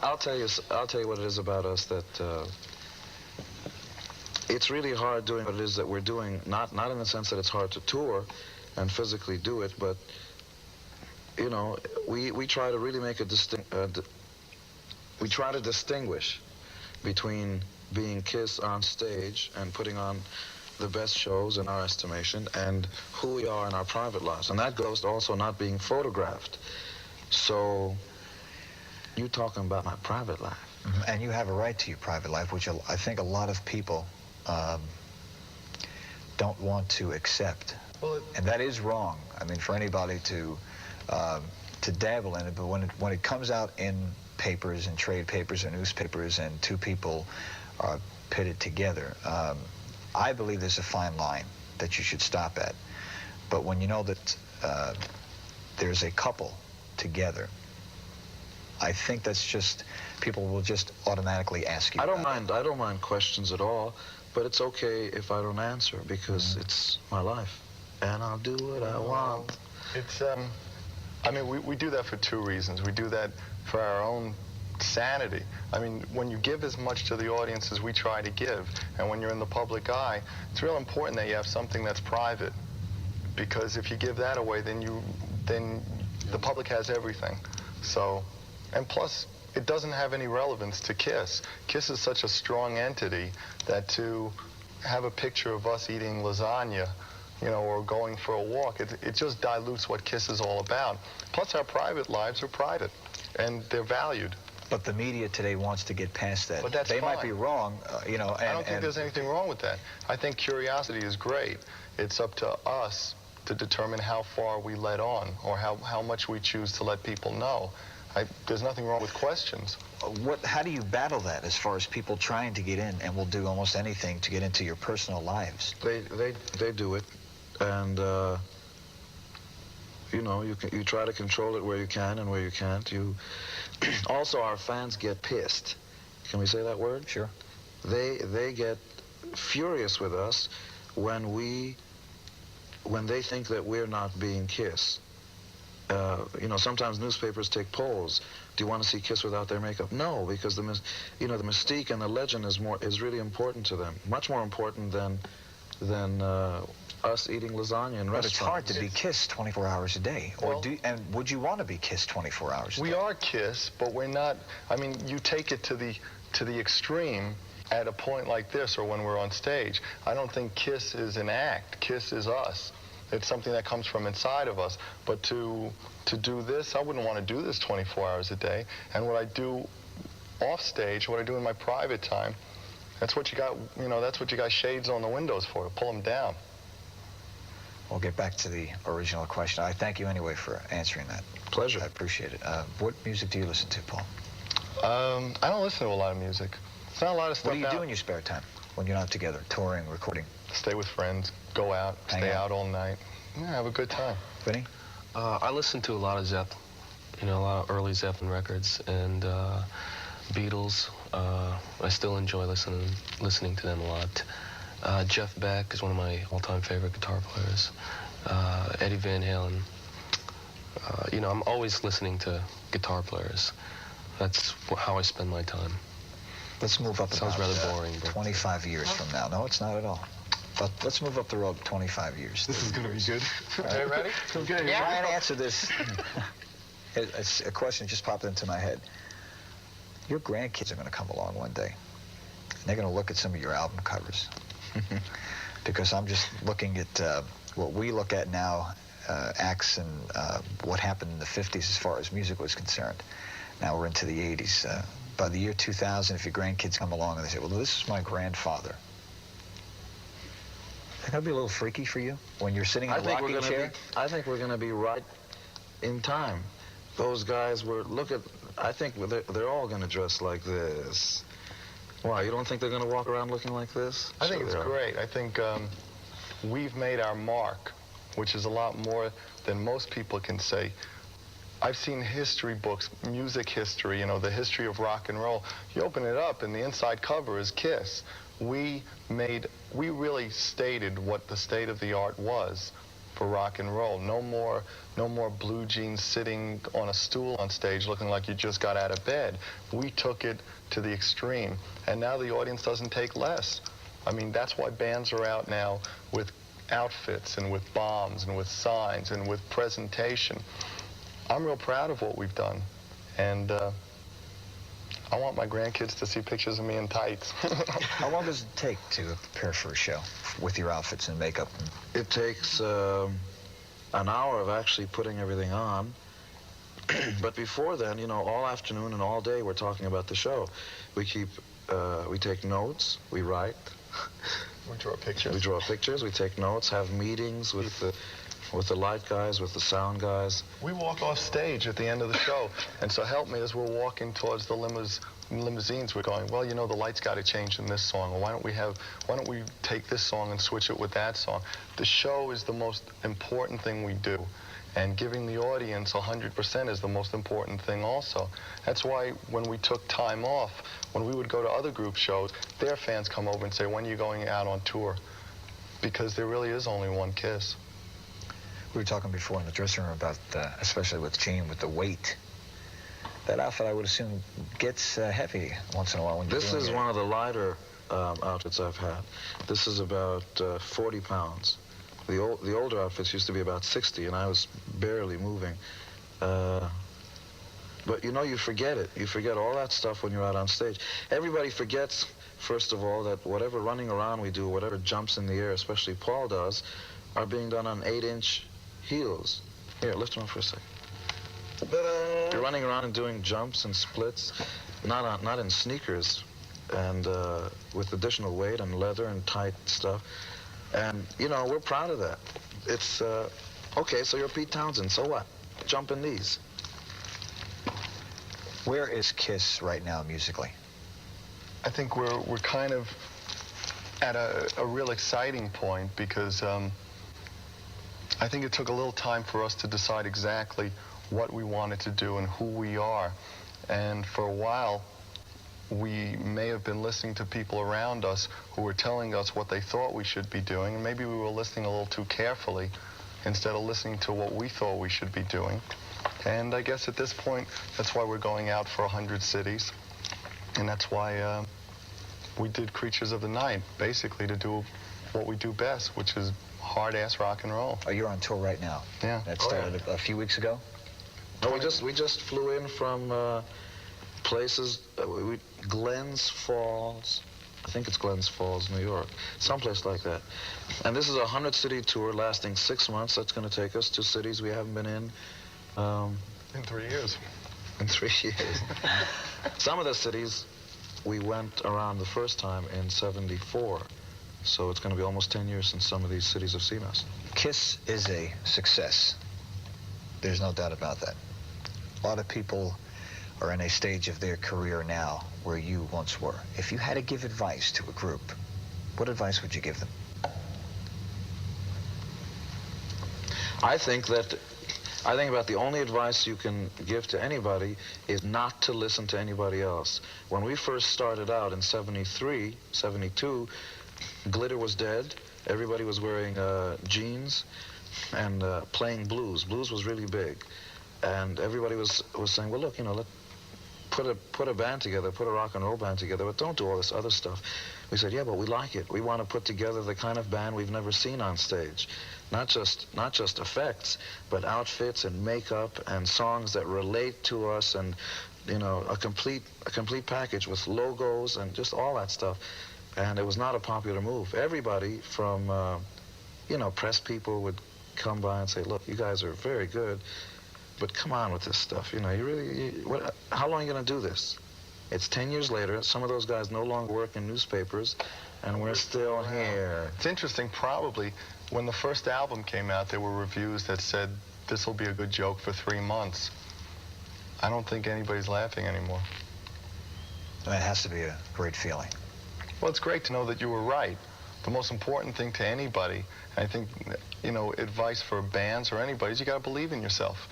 I'll tell you what it is about us, that it's really hard doing what it is that we're doing, not in the sense that it's hard to tour and physically do it, but, we try to really make we try to distinguish between being Kiss on stage and putting on the best shows in our estimation and who we are in our private lives. And that goes to also not being photographed. So you're talking about my private life. Mm-hmm. And you have a right to your private life, which I think a lot of people don't want to accept. Well, And that is wrong. I mean, for anybody to dabble in it, but when it comes out in papers and trade papers or newspapers and two people are pitted together, I believe there's a fine line that you should stop at. But when you know that there's a couple together, I think that's just, people will just automatically ask you. I don't mind questions at all, but it's okay if I don't answer, because it's my life, and I'll do what I want. It's, I mean, we do that for two reasons. We do that for our own sanity. I mean, when you give as much to the audience as we try to give, and when you're in the public eye, it's real important that you have something that's private, because if you give that away, then the public has everything. So, and plus, it doesn't have any relevance to Kiss. Kiss is such a strong entity that to have a picture of us eating lasagna, you know, or going for a walk, it just dilutes what Kiss is all about. Plus, our private lives are private, and they're valued. But the media today wants to get past that. But that's they fine. might be wrong, you know. I don't think there's anything wrong with that. I think curiosity is great. It's up to us to determine how far we let on, or how much we choose to let people know. There's nothing wrong with questions. How do you battle that, as far as people trying to get in and will do almost anything to get into your personal lives? They do it, and you know, you try to control it where you can and where you can't. You also, our fans get pissed. Can we say that word? Sure. They get furious with us when they think that we're not being Kiss. You know, sometimes newspapers take polls. Do you want to see Kiss without their makeup? No, because the mystique and the legend is really important to them. Much more important than us eating lasagna in restaurants. But it's hard to be Kiss 24 hours a day. Well, and would you want to be Kiss 24 hours a day? We are Kiss, but we're not. I mean, you take it to the extreme at a point like this, or when we're on stage. I don't think Kiss is an act. Kiss is us. It's something that comes from inside of us. But to do this, I wouldn't want to do this 24 hours a day. And what I do off stage, what I do in my private time, that's what you got. You know, that's what you got shades on the windows for. Pull them down. We'll get back to the original question. I thank you anyway for answering that. Pleasure. I appreciate it. What music do you listen to, Paul? I don't listen to a lot of music. It's not a lot of stuff. What do you do in your spare time when you're not together, touring, recording? Stay with friends, go out, stay out all night. Yeah, have a good time. Vinnie? I listen to a lot of Zeppelin, you know, a lot of early Zeppelin records, and Beatles. I still enjoy listening to them a lot. Jeff Beck is one of my all-time favorite guitar players. Eddie Van Halen. You know, I'm always listening to guitar players. That's how I spend my time. Let's move up. Sounds rather boring, but 25 years from now. No, it's not at all. But let's move up the road 25 years. This is going to be good. Are you ready? Okay. Yeah. Try and answer this. It's a question that just popped into my head. Your grandkids are going to come along one day, and they're going to look at some of your album covers. Because I'm just looking at what we look at now, acts and what happened in the 50s as far as music was concerned. Now we're into the 80s. By the year 2000, if your grandkids come along and they say, well, this is my grandfather. Think that'd be a little freaky for you when you're sitting in a rocking chair? I think we're going to be right in time. Those guys I think they're all going to dress like this. Why, you don't think they're going to walk around looking like this? I think it's great. I think we've made our mark, which is a lot more than most people can say. I've seen history books, music history, you know, the history of rock and roll. You open it up and the inside cover is Kiss. We really stated what the state of the art was for rock and roll. No more blue jeans sitting on a stool on stage looking like you just got out of bed. We took it to the extreme, and now the audience doesn't take less. I mean, that's why bands are out now with outfits and with bombs and with signs and with presentation. I'm real proud of what we've done, and I want my grandkids to see pictures of me in tights. How long does it take to prepare for a show with your outfits and makeup? It takes an hour of actually putting everything on. But before then, you know, all afternoon and all day we're talking about the show. We take notes, we write, We draw pictures. We draw pictures, we take notes, have meetings with the light guys, with the sound guys. We walk off stage at the end of the show, and so help me, as we're walking towards the limousines, we're going, well, you know, the lights got to change in this song, or why don't we take this song and switch it with that song? The show is the most important thing we do, and giving the audience 100% is the most important thing also. That's why when we took time off, when we would go to other group shows, their fans come over and say, when are you going out on tour? Because there really is only one Kiss. We were talking before in the dressing room about, especially with Gene, with the weight. That outfit, I would assume, gets heavy once in a while. When This is one of the lighter outfits I've had. This is about 40 pounds. The older outfits used to be about 60, and I was barely moving. But you know, you forget it. You forget all that stuff when you're out on stage. Everybody forgets, first of all, that whatever running around we do, whatever jumps in the air, especially Paul does, are being done on 8-inch heels. Here, lift them up for a second. You're running around and doing jumps and splits, not in sneakers, and with additional weight and leather and tight stuff. And, you know, we're proud of that. It's, okay, so you're Pete Townsend, so what? Jump in these. Where is Kiss right now musically? I think we're kind of at a real exciting point, because I think it took a little time for us to decide exactly what we wanted to do and who we are. And for a while, we may have been listening to people around us who were telling us what they thought we should be doing, and maybe we were listening a little too carefully instead of listening to what we thought we should be doing. And I guess at this point, that's why we're going out for 100 cities. And that's why we did Creatures of the Night, basically to do what we do best, which is hard-ass rock and roll. Oh, you're on tour right now? Yeah. That started a few weeks ago? No, we just flew in from places, Glens Falls. I think it's Glens Falls, New York, someplace like that. And this is a 100-city tour lasting 6 months. That's going to take us to cities we haven't been in. In 3 years. In 3 years. Some of the cities we went around the first time in '74. So it's going to be almost 10 years since some of these cities have seen us. Kiss is a success. There's no doubt about that. A lot of people are in a stage of their career now where you once were. If you had to give advice to a group, what advice would you give them? I think about the only advice you can give to anybody is not to listen to anybody else. When we first started out in '73, '72, glitter was dead. Everybody was wearing jeans and playing blues. Blues was really big. And everybody was saying, well, look, you know, put a band together, put a rock and roll band together, but don't do all this other stuff. We said, yeah, but we like it. We want to put together the kind of band we've never seen on stage. Not just effects, but outfits and makeup and songs that relate to us, and, you know, a complete package with logos and just all that stuff. And it was not a popular move. Everybody from, you know, press people would come by and say, look, you guys are very good, but come on with this stuff. You know, how long are you going to do this? It's 10 years later. Some of those guys no longer work in newspapers, and we're still here. It's interesting, probably, when the first album came out, there were reviews that said, this will be a good joke for 3 months. I don't think anybody's laughing anymore. That has to be a great feeling. Well, it's great to know that you were right. The most important thing to anybody, I think, you know, advice for bands or anybody, is you got to believe in yourself.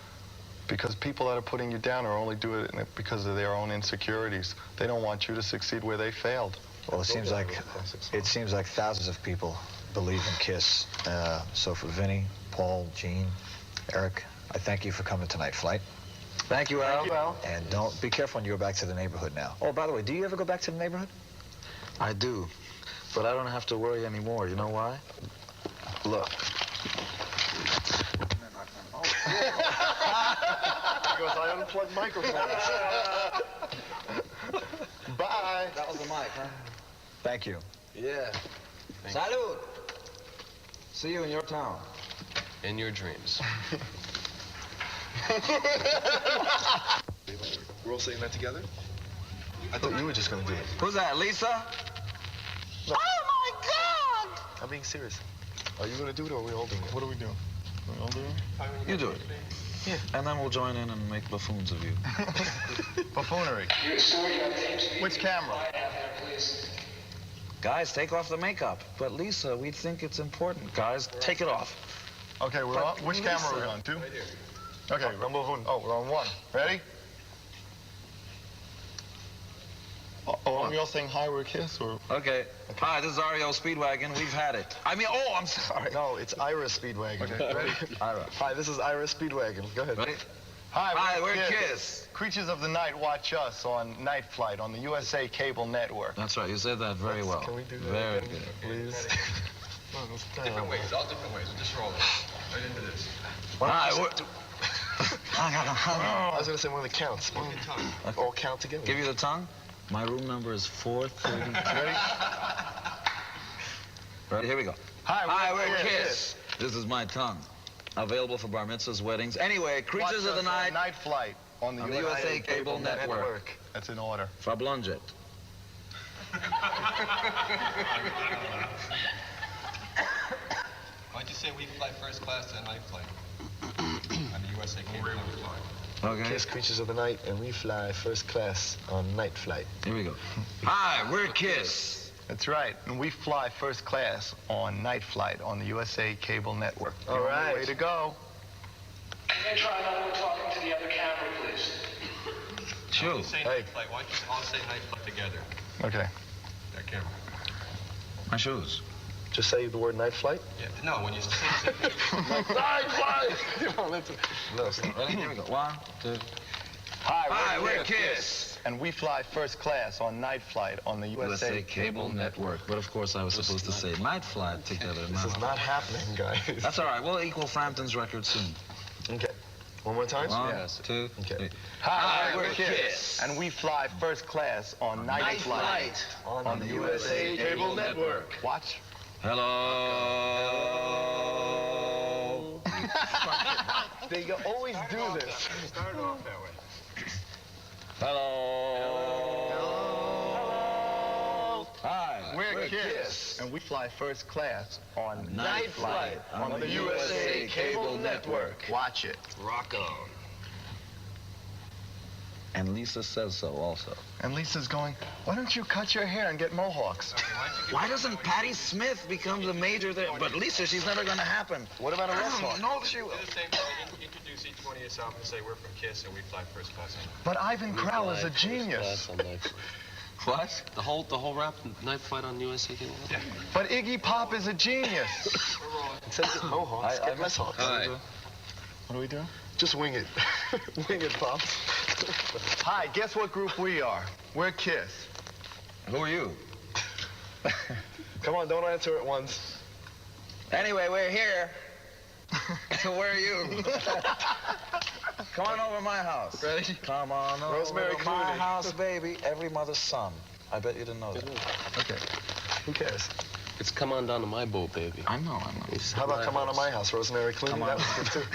Because people that are putting you down are only doing it because of their own insecurities. They don't want you to succeed where they failed. Well, it seems like thousands of people believe in Kiss. So for Vinnie, Paul, Gene, Eric, I thank you for coming tonight, Flight. Thank you, Al. Thank you, Al. And don't be careful when you go back to the neighborhood now. Oh, by the way, do you ever go back to the neighborhood? I do, but I don't have to worry anymore. You know why? Look. Because I unplugged microphones. Bye. That was the mic, huh? Thank you. Yeah. Salud. See you in your town. In your dreams. We're all saying that together? I thought you were just going to do it. Who's that, Lisa? Oh, my God! being serious. Are you gonna do it or are we all doing it? What are we doing? Are we all doing it? You do it. Yeah. And then we'll join in and make buffoons of you. Buffoonery. Which camera? Guys, take off the makeup. But Lisa, we think it's important. Guys, take it off. Okay, we're on. Which camera are we on? 2? Right here. Okay, we're on 1. Ready? Oh, are we all saying hi, we're a kiss, or? Okay. Hi, this is REO Speedwagon. We've had it. I mean, oh, I'm sorry. No, it's Ira Speedwagon. Okay, ready? Ira. Hi, this is Ira Speedwagon. Go ahead. Ready? Hi, we're Kiss. Creatures of the Night watch us on Night Flight on the USA Cable Network. That's right. You said that very well. Can we do that Very again, good. please? Different ways, all different ways. Just roll it. Right into this. Hi, I was gonna say one of the counts. All count together. Give you the tongue? My room number is 430. Ready? Ready? Here we go. Hi, we're Kiss. This is my tongue. Available for bar mitzvahs, weddings. Anyway, Creatures of the Night. Night Flight on the USA Cable Network. That's in order. Fablonjet. Why'd you say we fly first class and night flight? On the USA Cable Network. Okay. Kiss Creatures of the Night, and we fly first class on Night Flight. Here we go. Hi, we're Kiss. That's right, and we fly first class on Night Flight on the USA Cable Network. All right. Way to go. Can you try another one talking to the other camera, please? Sure. Say night flight. Why don't you all say night flight together? Okay. That camera. My shoes. Just say the word Night Flight. Yeah. No, when you say Night Flight! No, Ready? Here we go. 1, 2. Hi, we're Kiss. And we fly first class on Night Flight on the USA Cable Network. But of course, I was supposed to say Night Flight together. This is not happening, guys. That's all right. We'll equal Frampton's record soon. Okay. One more time? 1, 2, Okay. 3. Hi, we're Kiss. And we fly first class on Night Flight on the USA Cable Network. Watch. Hello. They always do this. Start off that way. Hello. Hi, we're Kiss. And we fly first class on Night Flight on the USA Cable Network. Watch it. Rock on. And Lisa says so also. And Lisa's going, why don't you cut your hair and get mohawks? Why doesn't Patti Smith become the major there? But Lisa, she's never going to happen. What about a Westhawk? No, she will. Do the same thing. Introduce each one of yourself and say we're from Kiss and we fly first class. But Ivan Krell is a genius. What? The whole rap Night Flight on USA Cable? Yeah. But Iggy Pop is a genius. It says it Mohawks. Get less hawks. Hi. What are we doing? Just wing it. Wing it, Pops. Hi, guess what group we are? We're Kiss. Who are you? Come on, don't answer it once. Anyway, we're here. So where are you? Come on over to my house. Ready? Come on over Rosemary to my Clooney. house, baby. Every mother's son. I bet you didn't know that. Okay. Who cares? It's Come On Down to My Boat, baby. I know. How about Come On to My House, Rosemary Clooney? Come on. That was good, too.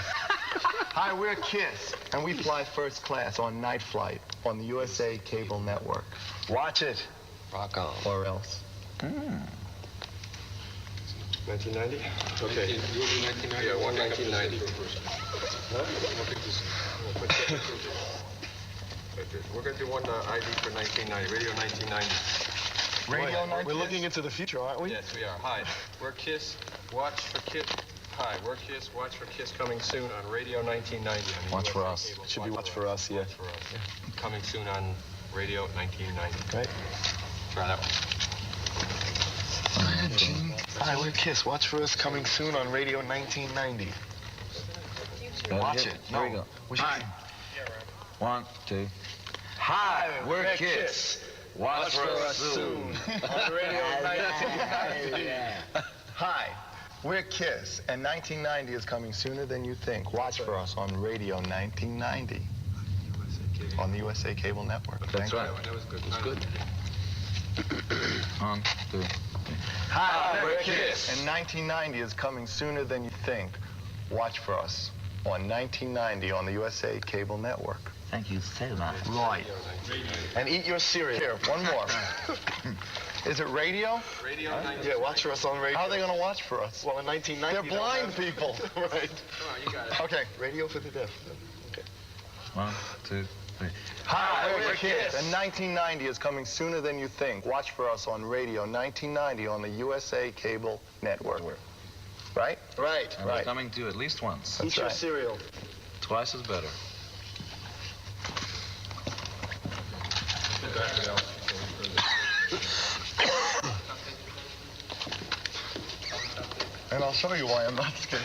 Hi, we're Kiss. And we fly first class on Night Flight on the USA Cable Network. Watch it. Rock on. Or else. 1990? Okay. You'll do 1990? Yeah, 1990. We're going to do one ID for 1990, Radio 1990. Radio 90. We're looking into the future, aren't we? Yes, we are. Hi, we're Kiss. Watch for Kiss. Hi, we're Kiss. Watch for Kiss coming soon on Radio 1990. On the Watch for USA us. Cable. It should be Watch for Us, yeah. Watch for us. Coming soon on Radio 1990. Right. Try that one. Go ahead, Gene. Hi, we're Kiss. Watch for Us coming soon on Radio 1990. Watch it. Here we go. Hi. 1, 2. Hi, we're Kiss. Watch for us soon. On Radio 1990. Hi, we're Kiss, and 1990 is coming sooner than you think. Watch for us on Radio 1990 on the USA Cable Network. That's right. That was good. It's good. 1, 2. Hi, we're Kiss, and 1990 is coming sooner than you think. Watch for us on 1990 on the USA Cable Network. Thank you so much. Right. And eat your cereal. Here, one more. Is it radio? Radio Yeah, watch for us on radio. How are they going to watch for us? Well, in 1990... They're blind people. Right. Come on, you got it. Okay. Radio for the deaf. Okay. 1, 2, 3. Hi, we're Kiss. And 1990 is coming sooner than you think. Watch for us on radio 1990 on the USA Cable Network. Right? Right. And we're coming to you at least once. Eat your cereal. Twice is better. And I'll show you why I'm not scared.